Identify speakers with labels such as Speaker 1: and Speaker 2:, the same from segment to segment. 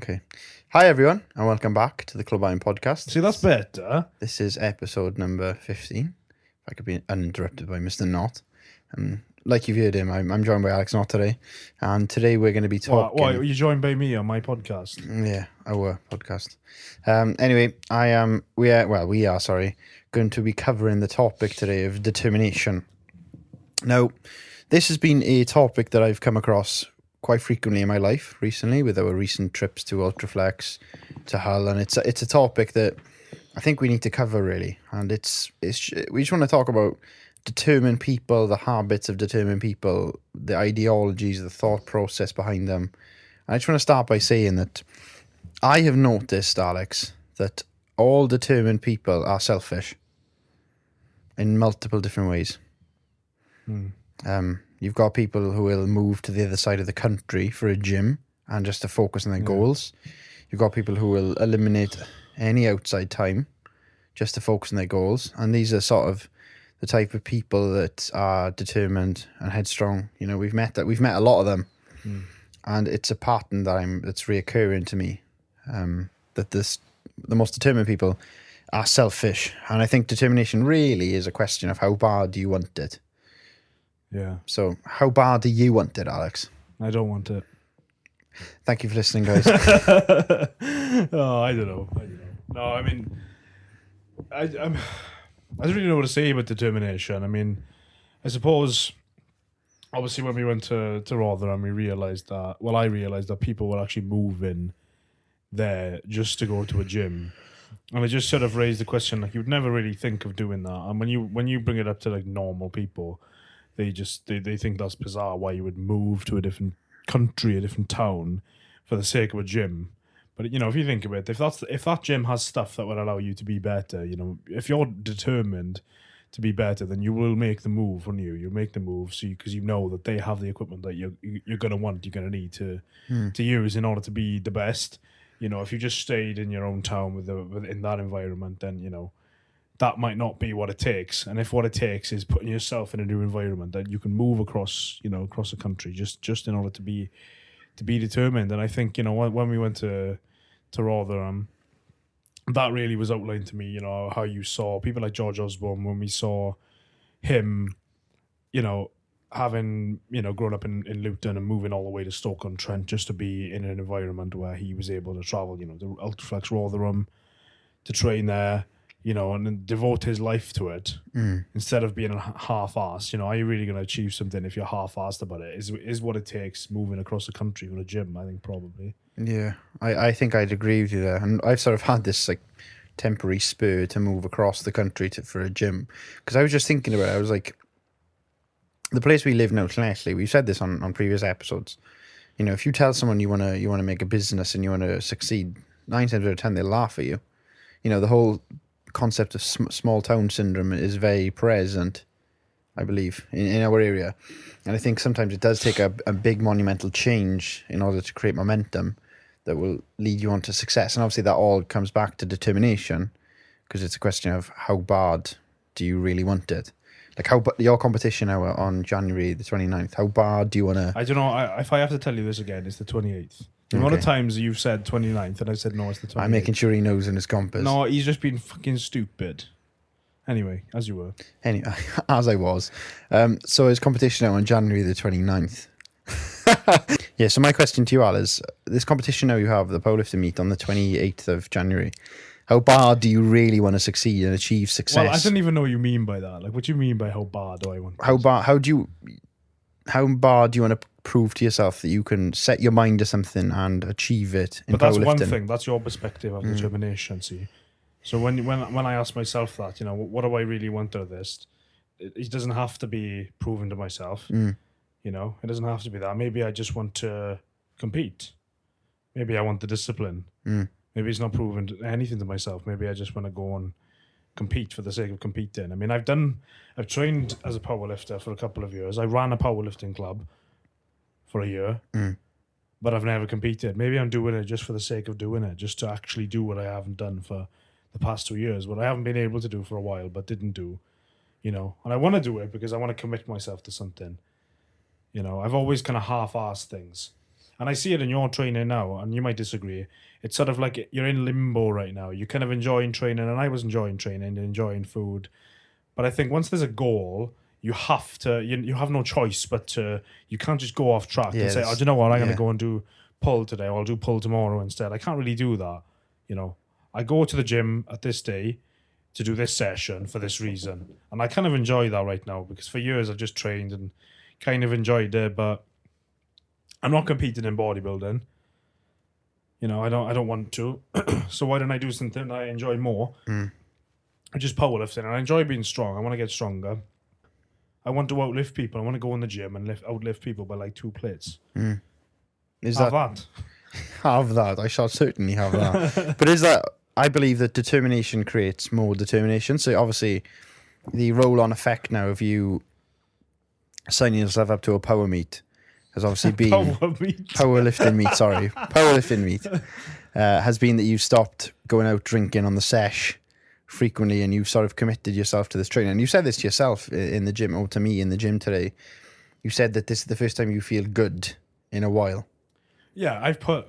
Speaker 1: Okay. Hi, everyone, and welcome back to the Clwb podcast.
Speaker 2: See, that's better.
Speaker 1: This is episode number 15. If I could be uninterrupted by Mr. Knott. Like you've heard him, I'm joined by Alex Knott today. And today we're going to be talking...
Speaker 2: Why are you joined by me on my podcast?
Speaker 1: Yeah, our podcast. Anyway, we are going to be covering the topic today of determination. Now, this has been a topic that I've come across quite frequently in my life recently with our recent trips to Ultraflex, to Hull, and it's a topic that I think we need to cover really. And we just want to talk about determined people, the habits of determined people, the ideologies, the thought process behind them. And I just want to start by saying that I have noticed, Alex, that all determined people are selfish in multiple different ways. You've got people who will move to the other side of the country for a gym and just to focus on their goals. You've got people who will eliminate any outside time just to focus on their goals. And these are sort of the type of people that are determined and headstrong. You know, we've met a lot of them, and it's a pattern that's reoccurring to me. That the most determined people are selfish, and I think determination really is a question of how bad do you want it.
Speaker 2: Yeah.
Speaker 1: So, how bad do you want it, Alex?
Speaker 2: I don't want it.
Speaker 1: Thank you for listening, guys.
Speaker 2: Oh, I don't know. No, I mean, I don't really know what to say about determination. I mean, I suppose, obviously, when we went to Rotherham, I realised that people were actually moving there just to go to a gym. And it just sort of raised the question, like, you'd never really think of doing that. And when you bring it up to, like, normal people, they think that's bizarre why you would move to a different country, a different town for the sake of a gym. But, you know, if you think of it, if that gym has stuff that would allow you to be better, you know, if you're determined to be better, then you will make the move, won't you? You'll make the move because you know that they have the equipment that you're going to want, you're going to need to use in order to be the best. You know, if you just stayed in your own town in that environment, then, you know, that might not be what it takes. And if what it takes is putting yourself in a new environment that you can move across the country just in order to be determined. And I think, you know, when we went to Rotherham, that really was outlined to me, you know, how you saw people like George Osborne, when we saw him, you know, having, you know, grown up in Luton and moving all the way to Stoke-on-Trent just to be in an environment where he was able to travel, you know, to Ultraflex Rotherham, to train there, you know, and then devote his life to it instead of being a half-assed. You know, are you really going to achieve something if you're half-assed about it? Is what it takes moving across the country with a gym, I think, probably. Yeah,
Speaker 1: I think I'd agree with you there. And I've sort of had this, like, temporary spur to move across the country for a gym. Because I was just thinking about it. I was like, the place we live now, Clwb, we've said this on previous episodes. You know, if you tell someone you want to make a business and you want to succeed, 9 times out of 10 they'll laugh at you. You know, the whole concept of small town syndrome is very present, I believe, in our area. And I think sometimes it does take a big monumental change in order to create momentum that will lead you on to success. And obviously that all comes back to determination, because it's a question of how bad do you really want it. Like, your competition now on January the 29th, how bad do you want to...
Speaker 2: I don't know, if I have to tell you this again, it's the 28th. The amount of times you've said 29th and I said, no, it's the 28th.
Speaker 1: I'm making sure he knows in his compass.
Speaker 2: No, he's just been fucking stupid. Anyway, as you were.
Speaker 1: Anyway, as I was. So his competition now on January the 29th. Yeah, so my question to you, Al, is this competition now you have, the powerlifting meet on the 28th of January, how bad do you really want to succeed and achieve success?
Speaker 2: Well, I don't even know what you mean by that. Like, what do you mean by how bad do I want?
Speaker 1: How bad do you want to prove to yourself that you can set your mind to something and achieve it in
Speaker 2: But that's
Speaker 1: powerlifting?
Speaker 2: one thing. That's your perspective of determination, see? So when I ask myself that, you know, what do I really want out of this? It doesn't have to be proven to myself. You know, it doesn't have to be that. Maybe I just want to compete. Maybe I want the discipline. Maybe it's not proven anything to myself. Maybe I just want to go and compete for the sake of competing. I mean, I've trained as a powerlifter for a couple of years. I ran a powerlifting club for a year, but I've never competed. Maybe I'm doing it just for the sake of doing it, just to actually do what I haven't done for the past 2 years, what I haven't been able to do for a while, but didn't do, you know. And I want to do it because I want to commit myself to something. You know, I've always kind of half-assed things. And I see it in your training now, and you might disagree. It's sort of like you're in limbo right now. You're kind of enjoying training, and I was enjoying training and enjoying food. But I think once there's a goal, you have to, you have no choice but to, you can't just go off track and say, oh, do you know what, I'm going to go and do pull today, or I'll do pull tomorrow instead. I can't really do that. You know, I go to the gym at this day to do this session for this reason. And I kind of enjoy that right now, because for years I've just trained and kind of enjoyed it, but I'm not competing in bodybuilding. You know, I don't want to. So why don't I do something I enjoy more? Just powerlifting. And I enjoy being strong. I want to get stronger. I want to outlift people. I want to go in the gym and outlift people by like 2 plates.
Speaker 1: Is
Speaker 2: have
Speaker 1: that? Have that. I shall certainly have that. But is that? I believe that determination creates more determination. So obviously, the roll-on effect now of you signing yourself up to a power meet has obviously been powerlifting meet. Sorry, powerlifting meet has been that you've stopped going out drinking on the sesh frequently, and you've sort of committed yourself to this training. And you said this to yourself in the gym, or to me in the gym today. You said that this is the first time you feel good in a while.
Speaker 2: Yeah, I've put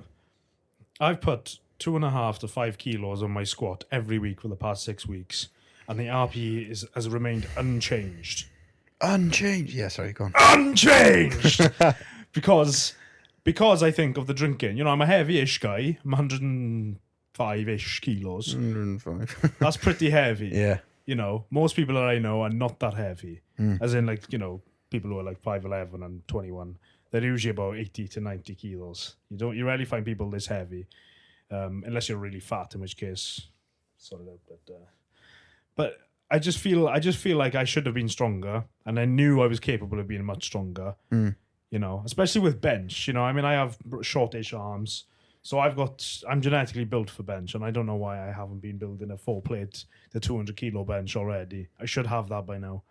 Speaker 2: 2.5 to 5 kilos on my squat every week for the past 6 weeks, and the RPE has remained unchanged.
Speaker 1: Unchanged? Yeah, sorry, go on.
Speaker 2: Unchanged! because I think of the drinking. You know, I'm a heavy-ish guy. I'm 105-ish kilos.
Speaker 1: 105.
Speaker 2: That's pretty heavy.
Speaker 1: Yeah.
Speaker 2: You know, most people that I know are not that heavy. As in, like, you know, people who are like 5'11" and 21. They're usually about 80 to 90 kilos. You rarely find people this heavy, unless you're really fat, in which case, sort of. But I just feel like I should have been stronger, and I knew I was capable of being much stronger. You know, especially with bench. You know, I mean, I have shortish arms, so I'm genetically built for bench, and I don't know why I haven't been building a 4-plate, the 200 kilo bench already. I should have that by now.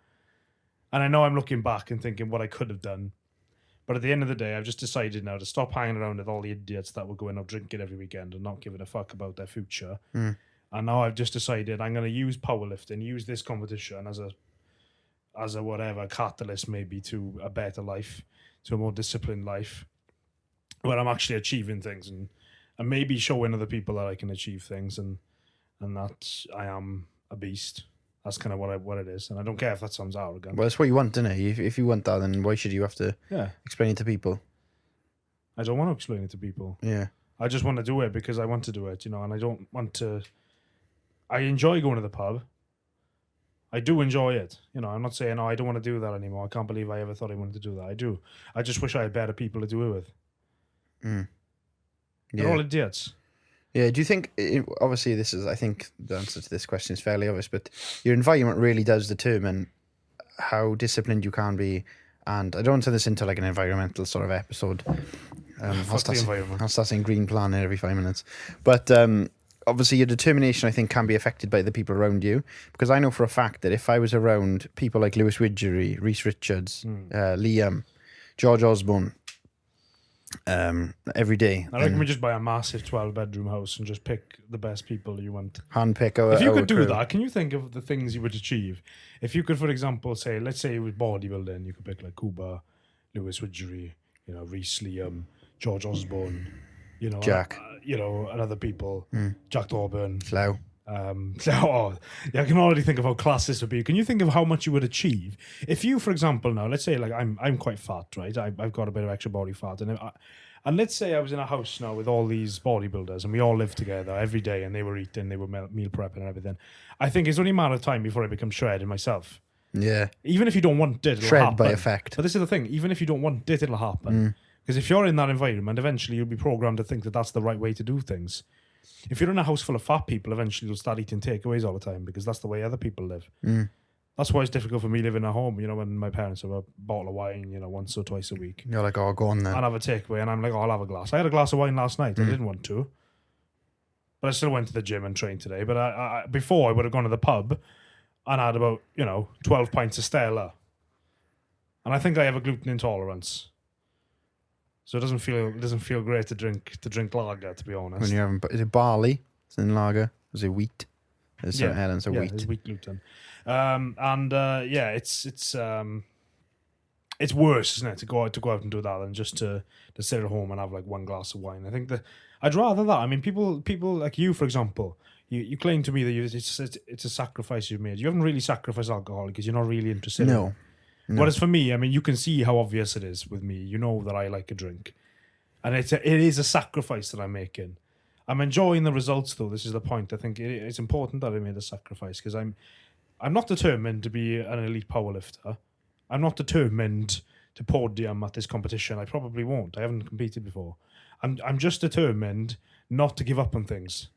Speaker 2: And I know I'm looking back and thinking what I could have done. But at the end of the day, I've just decided now to stop hanging around with all the idiots that were going out drinking every weekend and not giving a fuck about their future. And now I've just decided I'm going to use powerlifting, use this competition as a whatever catalyst maybe to a better life, to a more disciplined life, where I'm actually achieving things and maybe showing other people that I can achieve things and that I am a beast. That's kind of what it is. And I don't care if that sounds arrogant.
Speaker 1: Well, that's what you want, isn't it? If you want that, then why should you have to explain it to people?
Speaker 2: I don't want to explain it to people.
Speaker 1: Yeah.
Speaker 2: I just want to do it because I want to do it, you know, and I don't want to... I enjoy going to the pub. I do enjoy it. You know, I'm not saying, oh, I don't want to do that anymore. I can't believe I ever thought I wanted to do that. I do. I just wish I had better people to do it with.
Speaker 1: Yeah.
Speaker 2: They're all idiots.
Speaker 1: Yeah, do you think, obviously I think the answer to this question is fairly obvious, but your environment really does determine how disciplined you can be. And I don't want to turn this into like an environmental sort of episode. I'll start saying green planet every 5 minutes. But obviously your determination, I think, can be affected by the people around you. Because I know for a fact that if I was around people like Lewis Widgery, Reese Richards, Liam, George Osborne, every day.
Speaker 2: I reckon we just buy a massive 12-bedroom house and just pick the best people you want.
Speaker 1: Handpick
Speaker 2: our If you could do that, can you think of the things you would achieve? If you could, for example, let's say it was bodybuilding, you could pick like Kuba, Lewis Widgery, you know, Reese, Liam, George Osborne, you know,
Speaker 1: Jack,
Speaker 2: and other people, Jack Thorburn,
Speaker 1: Slow.
Speaker 2: I can already think of how class this would be. Can you think of how much you would achieve if you, for example, now let's say like I'm quite fat, right? I've got a bit of extra body fat, and let's say I was in a house now with all these bodybuilders, and we all lived together every day, and they were eating, they were meal prepping and everything. I think it's only a matter of time before I become shredded myself.
Speaker 1: Yeah.
Speaker 2: Even if you don't want it, it'll
Speaker 1: Shred
Speaker 2: happen.
Speaker 1: by effect.
Speaker 2: But this is the thing. Even if you don't want it, it'll happen. Because if you're in that environment, eventually you'll be programmed to think that that's the right way to do things. If you're in a house full of fat people, eventually you'll start eating takeaways all the time because that's the way other people live. That's why it's difficult for me living at home, you know, when my parents have a bottle of wine, you know, once or twice a week.
Speaker 1: You're like, oh, go on then.
Speaker 2: I'll have a takeaway, and I'm like, oh, I'll have a glass. I had a glass of wine last night. I didn't want to. But I still went to the gym and trained today. But I before, I would have gone to the pub and had about, 12 pints of Stella. And I think I have a gluten intolerance. So it doesn't feel great to drink lager, to be honest.
Speaker 1: When you're having, is it barley? It's in lager. Is it wheat? There's certain elements of wheat.
Speaker 2: It's wheat gluten. It's it's worse, isn't it, to go out and do that than just to sit at home and have like one glass of wine. I think that I'd rather that. I mean, people like you, for example, you claim to me that it's a sacrifice you've made. You haven't really sacrificed alcohol because you're not really interested in it.
Speaker 1: No.
Speaker 2: Whereas for me, I mean, you can see how obvious it is with me. You know that I like a drink. And it is a sacrifice that I'm making. I'm enjoying the results, though. This is the point. I think it's important that I made a sacrifice because I'm not determined to be an elite powerlifter. I'm not determined to podium at this competition. I probably won't. I haven't competed before. I'm just determined not to give up on things.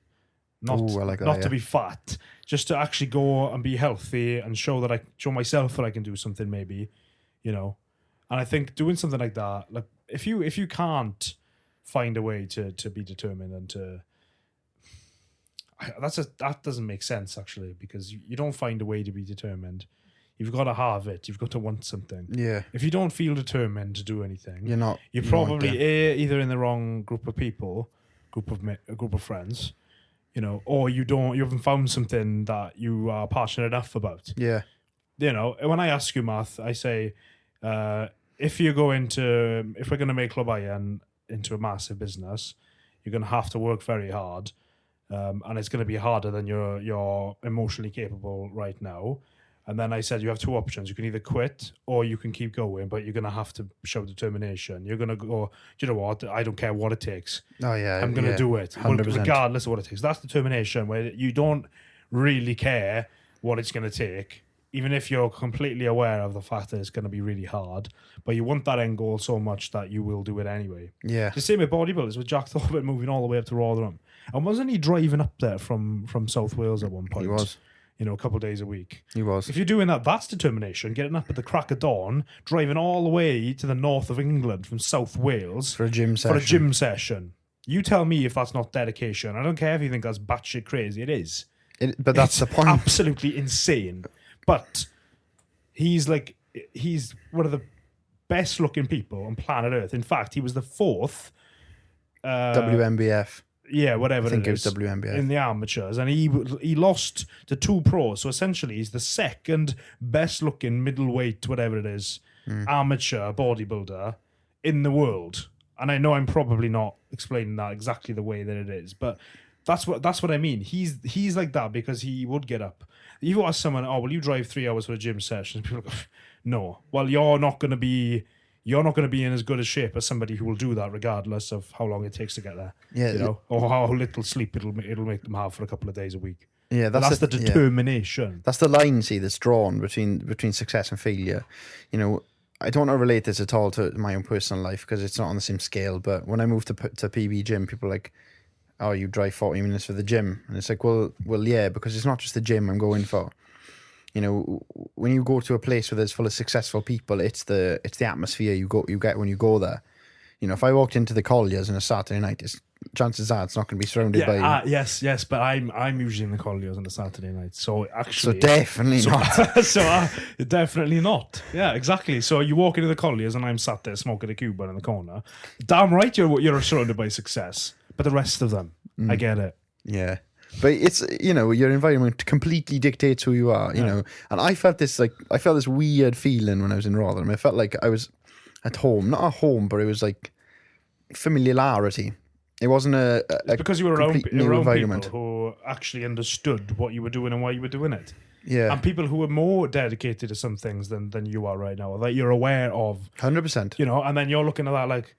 Speaker 2: Not to be fat. Just to actually go and be healthy and show myself that I can do something. Maybe, And I think doing something like that, like if you can't find a way to be determined and that doesn't make sense actually, because you don't find a way to be determined. You've got to have it. You've got to want something. Yeah. If you don't feel determined to do anything, you're probably either in the wrong group of people, a group of friends, or you haven't found something that you are passionate enough about. Yeah. When I ask you, Matt, I say, if we're going to make Clwb into a massive business, you're going to have to work very hard, and it's going to be harder than you're emotionally capable right now. And then I said you have two options: you can either quit or you can keep going, but you're going to have to show determination. You're going to go, you know what? I don't care what it takes. Oh yeah, I'm going to do it, 100%. Regardless of what it takes. That's determination, where you don't really care what it's going to take, even if you're completely aware of the fact that it's going to be really hard, but you want that end goal so much that you will do it anyway. Yeah. The same with bodybuilders, with Jack Thorpe moving all the way up to Rotherham. And wasn't he driving up there from South Wales at one point? He was. A couple of days a week. He was. If you're doing that, that's determination. Getting up at the crack of dawn, driving all the way to the north of England from South Wales. For a gym session. You tell me if that's not dedication. I don't care if you think that's batshit crazy. It is.
Speaker 1: But that's the point.
Speaker 2: Absolutely insane. But he's one of the best looking people on planet Earth. In fact, he was the fourth
Speaker 1: WMBF.
Speaker 2: Yeah, whatever.
Speaker 1: I think it was WMBF
Speaker 2: in the amateurs, and he lost to two pros. So essentially, he's the second best looking middleweight, whatever it is, amateur bodybuilder in the world. And I know I'm probably not explaining that exactly the way that it is, but that's what I mean. He's like that because he would get up. You ask someone, "Oh, will you drive 3 hours for a gym session?" People go, "No." Well, you're not going to be in as good a shape as somebody who will do that, regardless of how long it takes to get there. Yeah, or how little sleep it'll make them have for a couple of days a week. Yeah, that's the determination.
Speaker 1: Yeah. That's the line, that's drawn between success and failure. I don't want to relate this at all to my own personal life because it's not on the same scale. But when I moved to PB gym, people are like, "Oh, you drive 40 minutes for the gym," and it's like, well, yeah, because it's not just the gym I'm going for. When you go to a place where there's full of successful people, it's the atmosphere you get when you go there. If I walked into the Colliers on a Saturday night, chances are it's not going to be surrounded by.
Speaker 2: Yes, but I'm usually in the Colliers on a Saturday night, so actually,
Speaker 1: definitely not.
Speaker 2: Definitely not. Yeah, exactly. So you walk into the Colliers and I'm sat there smoking a Cuban in the corner. Damn right, you're surrounded by success, but the rest of them, I get it.
Speaker 1: Yeah. But it's, your environment completely dictates who you are, and I felt this weird feeling when I was in Rotherham. I felt like I was at home, not at home, but it was like familiarity. It wasn't
Speaker 2: it's because you were around people who actually understood what you were doing and why you were doing it. Yeah. And people who are more dedicated to some things than you are right now, that you're aware of.
Speaker 1: 100%.
Speaker 2: And then you're looking at that like,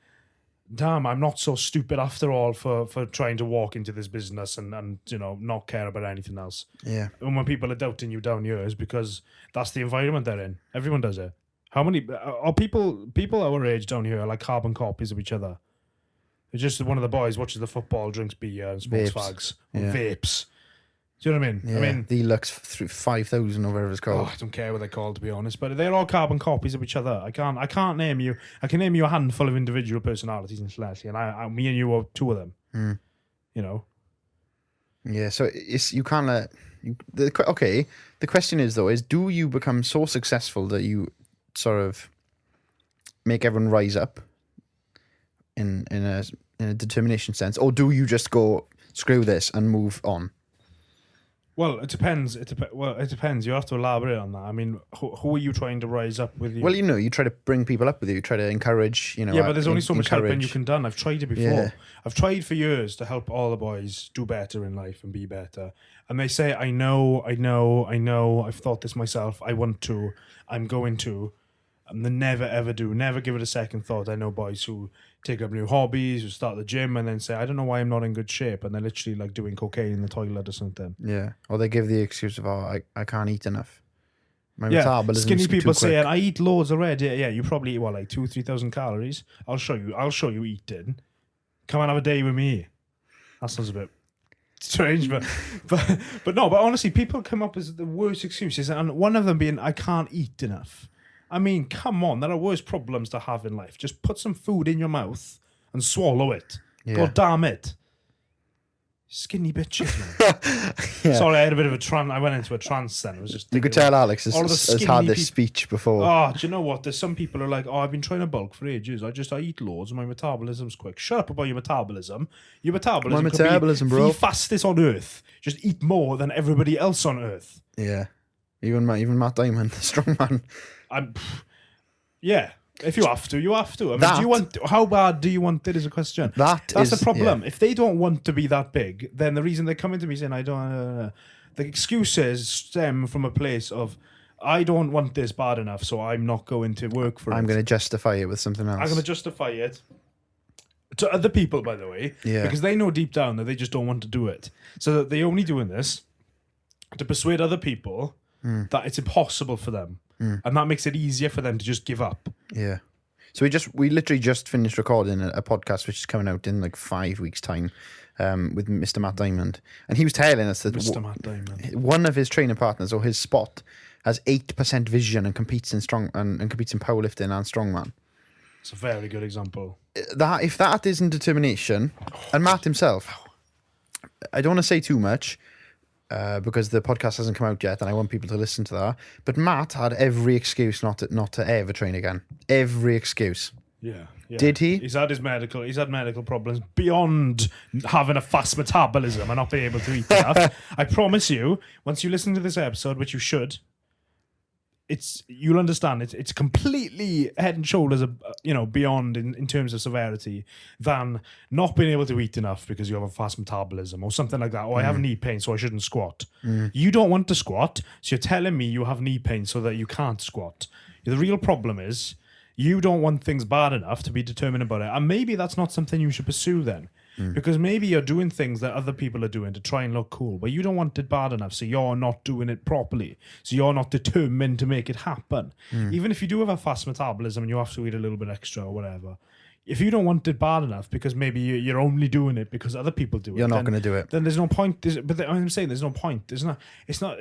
Speaker 2: damn, I'm not so stupid after all for trying to walk into this business and not care about anything else. Yeah. And when people are doubting you down here, is because that's the environment they're in. Everyone does it. How many are people our age down here are like carbon copies of each other? It's just one of the boys watches the football, drinks beer and smokes fags. Yeah. Vapes. Do you know what I mean?
Speaker 1: Yeah.
Speaker 2: I mean,
Speaker 1: Deluxe 5,000 or whatever it's called.
Speaker 2: I don't care what they're called, to be honest, but they're all carbon copies of each other. I can't name you. I can name you a handful of individual personalities in Slashy, and me and you are two of them.
Speaker 1: Yeah, so you can't let. The question is though: do you become so successful that you sort of make everyone rise up in a determination sense, or do you just go screw this and move on?
Speaker 2: Well, it depends. It depends. You have to elaborate on that. I mean, who are you trying to rise up with you?
Speaker 1: Well, you try to bring people up with you. You try to encourage,
Speaker 2: Yeah, but there's only so much helping you
Speaker 1: encourage.
Speaker 2: can done. I've tried it before.
Speaker 1: Yeah.
Speaker 2: I've tried for years to help all the boys do better in life and be better. And they say, I know. I've thought this myself. I want to. I'm going to. And they never, ever do. Never give it a second thought. I know boys who take up new hobbies, who start the gym, and then say, I don't know why I'm not in good shape. And they're literally like doing cocaine in the toilet or something.
Speaker 1: Yeah. Or they give the excuse of, I can't eat enough. My metabolism's
Speaker 2: skinny people
Speaker 1: too quick.
Speaker 2: saying, I eat loads already. Yeah, you probably eat, like 2,000-3,000 calories. I'll show you eating. Come and have a day with me. That sounds a bit strange, but honestly, people come up with the worst excuses, and one of them being, I can't eat enough. I mean, come on, there are worse problems to have in life. Just put some food in your mouth and swallow it.
Speaker 1: Yeah.
Speaker 2: God damn it. Skinny bitches, man.
Speaker 1: Yeah.
Speaker 2: Sorry, I had a bit of a trance. I went into a trance then. It was just
Speaker 1: You could tell Alex
Speaker 2: all of the
Speaker 1: has
Speaker 2: skinny
Speaker 1: had this
Speaker 2: peop-
Speaker 1: speech before.
Speaker 2: Oh, do you know what? There's some people who are like, I've been trying to bulk for ages. I eat loads and my metabolism's quick. Shut up about your metabolism. Your metabolism
Speaker 1: My
Speaker 2: could be
Speaker 1: metabolism, bro.
Speaker 2: the fastest on earth. Just eat more than everybody else on earth.
Speaker 1: Yeah. Even Matt Diamond, the strong man.
Speaker 2: Yeah. If you have to, you have to. I mean,
Speaker 1: That-
Speaker 2: how bad do you want it is a question. That's the problem.
Speaker 1: Yeah.
Speaker 2: If they don't want to be that big, then the reason they're coming to me saying, I don't, the excuses stem from a place of, I don't want this bad enough, so I'm not going to work for it.
Speaker 1: I'm going to justify it with something else.
Speaker 2: I'm going to justify it to other people, by the way,
Speaker 1: Yeah.
Speaker 2: because they know deep down that they just don't want to do it. So that they're only doing this to persuade other people that it's impossible for them. And that makes it easier for them to just give up.
Speaker 1: Yeah. So we literally just finished recording a podcast which is coming out in like 5 weeks' time with Mr. Matt Diamond. And he was telling us that
Speaker 2: Mr. Matt Diamond.
Speaker 1: one of his training partners or his spot has 8% vision and competes in competes in powerlifting and strongman.
Speaker 2: It's a very good example.
Speaker 1: That if that isn't determination, and Matt himself, I don't want to say too much because the podcast hasn't come out yet, and I want people to listen to that. But Matt had every excuse not to ever train again. Every excuse.
Speaker 2: Yeah.
Speaker 1: Did he?
Speaker 2: He's had medical problems beyond having a fast metabolism and not being able to eat enough. I promise you, once you listen to this episode, which you should, you'll understand it's completely head and shoulders beyond in terms of severity than not being able to eat enough because you have a fast metabolism or something like that. Or I have knee pain, so I shouldn't squat. You don't want to squat, so you're telling me you have knee pain so that you can't squat. The real problem is you don't want things bad enough to be determined about it, and maybe that's not something you should pursue then. Because maybe you're doing things that other people are doing to try and look cool, but you don't want it bad enough, so you're not doing it properly. So you're not determined to make it happen. Even if you do have a fast metabolism and you have to eat a little bit extra or whatever, if you don't want it bad enough because maybe you're only doing it because other people do it,
Speaker 1: You're not going to do it.
Speaker 2: Then there's no point. I'm saying there's no point. It's not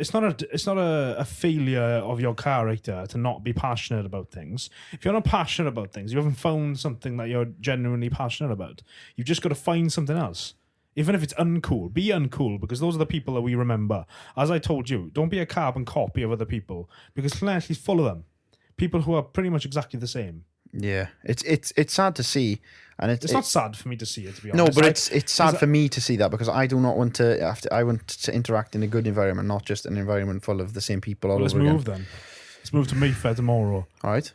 Speaker 2: a failure of your character to not be passionate about things. If you're not passionate about things, you haven't found something that you're genuinely passionate about. You've just got to find something else. Even if it's uncool, be uncool, because those are the people that we remember. As I told you, don't be a carbon copy of other people, because Clash is full of them. People who are pretty much exactly the same.
Speaker 1: Yeah, it's sad to see, and
Speaker 2: it's not sad for me to see it. To be
Speaker 1: no,
Speaker 2: honest,
Speaker 1: but it's sad for me to see that because I do not want to. I want to interact in a good environment, not just an environment full of the same people all over again.
Speaker 2: Let's move then. Let's move to Mayfair tomorrow.
Speaker 1: All right.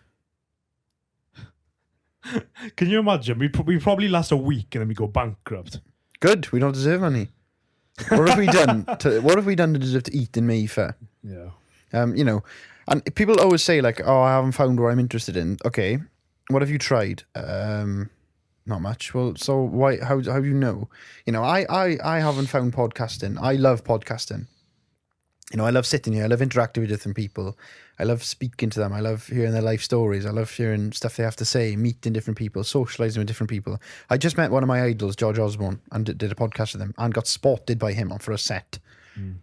Speaker 2: Can you imagine? We probably last a week and then we go bankrupt.
Speaker 1: Good. We don't deserve money. What have we done? What have we done to deserve to eat in Mayfair?
Speaker 2: Yeah.
Speaker 1: And people always say like, "Oh, I haven't found what I'm interested in." Okay. What have you tried? Not much. Well, so why? How do you know? I haven't found podcasting. I love podcasting. I love sitting here. I love interacting with different people. I love speaking to them. I love hearing their life stories. I love hearing stuff they have to say, meeting different people, socializing with different people. I just met one of my idols, George Osborne, and did a podcast with him and got spotted by him for a set.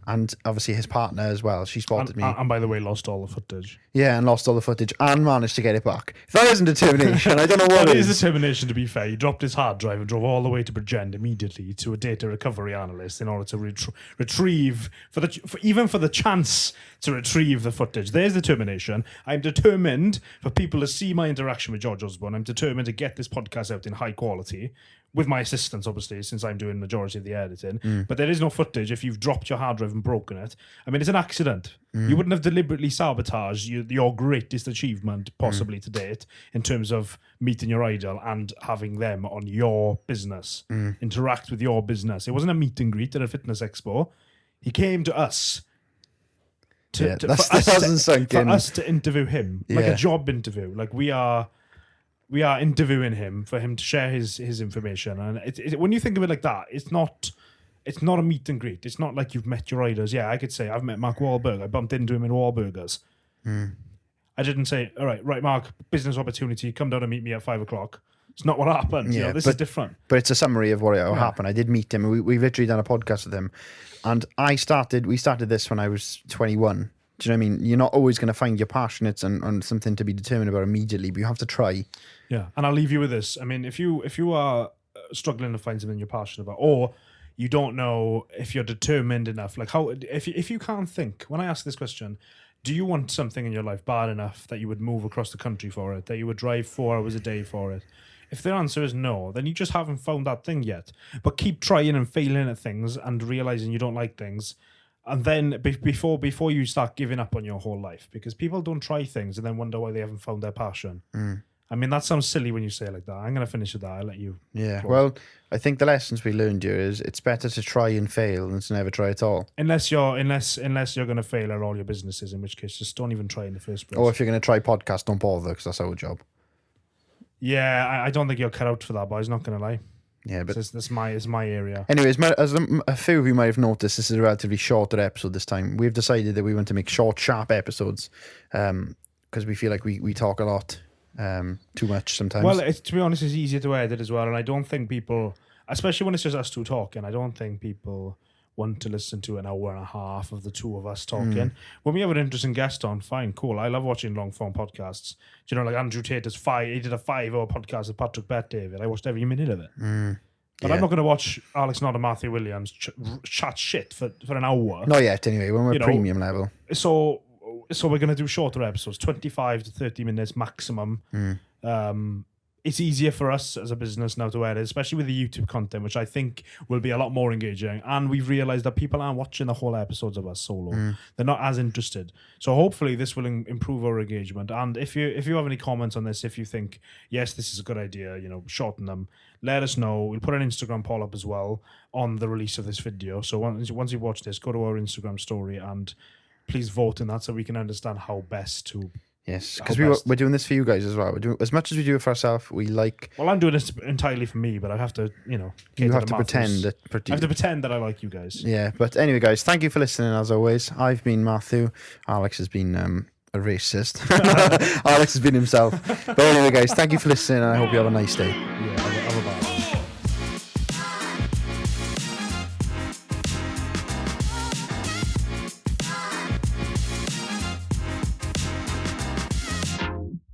Speaker 1: And obviously his partner as well. She spotted me.
Speaker 2: And by the way, lost all the footage.
Speaker 1: Yeah, and lost all the footage and managed to get it back. If that isn't determination, I don't know what
Speaker 2: it
Speaker 1: is.
Speaker 2: It is determination, to be fair. He dropped his hard drive and drove all the way to Bridgend immediately to a data recovery analyst in order to retrieve, for the chance to retrieve the footage. There's determination. I'm determined for people to see my interaction with George Osborne. I'm determined to get this podcast out in high quality. with my assistance, obviously, since I'm doing majority of the editing. But there is no footage if you've dropped your hard drive and broken it. I mean, it's an accident. You wouldn't have deliberately sabotaged your greatest achievement possibly to date in terms of meeting your idol and having them on your business, interact with your business. It wasn't a meet and greet at a fitness expo. He came to us. For us to interview him, like a job interview. Like we are interviewing him for him to share his information. And when you think of it like that, it's not a meet and greet. It's not like you've met your idols. Yeah, I could say I've met Mark Wahlberg. I bumped into him in Wahlburgers. I didn't say, all right, Mark, business opportunity, come down and meet me at 5:00. It's not what happened. Yeah, this is different.
Speaker 1: But it's a summary of what happened. I did meet him. We've literally done a podcast with him. And we started this when I was 21. Do you know what I mean? You're not always going to find your passionate and something to be determined about immediately, but you have to try. Yeah.
Speaker 2: And I'll leave you with this. I mean, if you are struggling to find something you're passionate about, or you don't know if you're determined enough, like if you can't think, when I ask this question, do you want something in your life bad enough that you would move across the country for it, that you would drive 4 hours a day for it? If the answer is no, then you just haven't found that thing yet. But keep trying and failing at things and realizing you don't like things. And then before you start giving up on your whole life, because people don't try things and then wonder why they haven't found their passion. I mean, that sounds silly when you say it like that. I'm going to finish with that. I'll let you.
Speaker 1: Yeah. Close. Well, I think the lessons we learned here is it's better to try and fail than to never try at all.
Speaker 2: Unless you're going to fail at all your businesses, in which case just don't even try in the first place.
Speaker 1: Or if you're going to try podcast, don't bother, because that's our job.
Speaker 2: Yeah, I don't think you're cut out for that, boys. Not going to lie.
Speaker 1: Yeah, but
Speaker 2: it's my area.
Speaker 1: Anyways, as a few of you might have noticed, this is a relatively shorter episode this time. We've decided that we want to make short, sharp episodes because we feel like we talk a lot too much sometimes.
Speaker 2: Well, to be honest, it's easier to edit as well, and I don't think people, especially when it's just us two talking, I don't think people want to listen to an hour and a half of the two of us talking. When we have an interesting guest on, fine, cool. I love watching long form podcasts. Do you know, like Andrew Tate he did a 5-hour podcast with Patrick Bet-David. I watched every minute of it. But I'm not going to watch Alex Nod and Matthew Williams chat shit for an hour.
Speaker 1: Not yet, anyway. When we're premium level.
Speaker 2: So we're going to do shorter episodes, 25 to 30 minutes maximum. It's easier for us as a business now to edit, especially with the YouTube content, which I think will be a lot more engaging. And we've realized that people aren't watching the whole episodes of us solo. They're not as interested. So hopefully this will improve our engagement. And if you have any comments on this, if you think, yes, this is a good idea, shorten them, let us know. We'll put an Instagram poll up as well on the release of this video. So once you watch this, go to our Instagram story and please vote in that so we can understand how best to...
Speaker 1: Yes, because we're doing this for you guys as well. We're doing as much as we do it for ourselves. We like.
Speaker 2: Well, I'm doing this entirely for me, but I have to,
Speaker 1: you have to pretend that.
Speaker 2: I have to pretend that I like you guys.
Speaker 1: Yeah, but anyway, guys, thank you for listening. As always, I've been Matthew. Alex has been a racist. Alex has been himself. But anyway, guys, thank you for listening, and I hope you have a nice day.
Speaker 2: Yeah.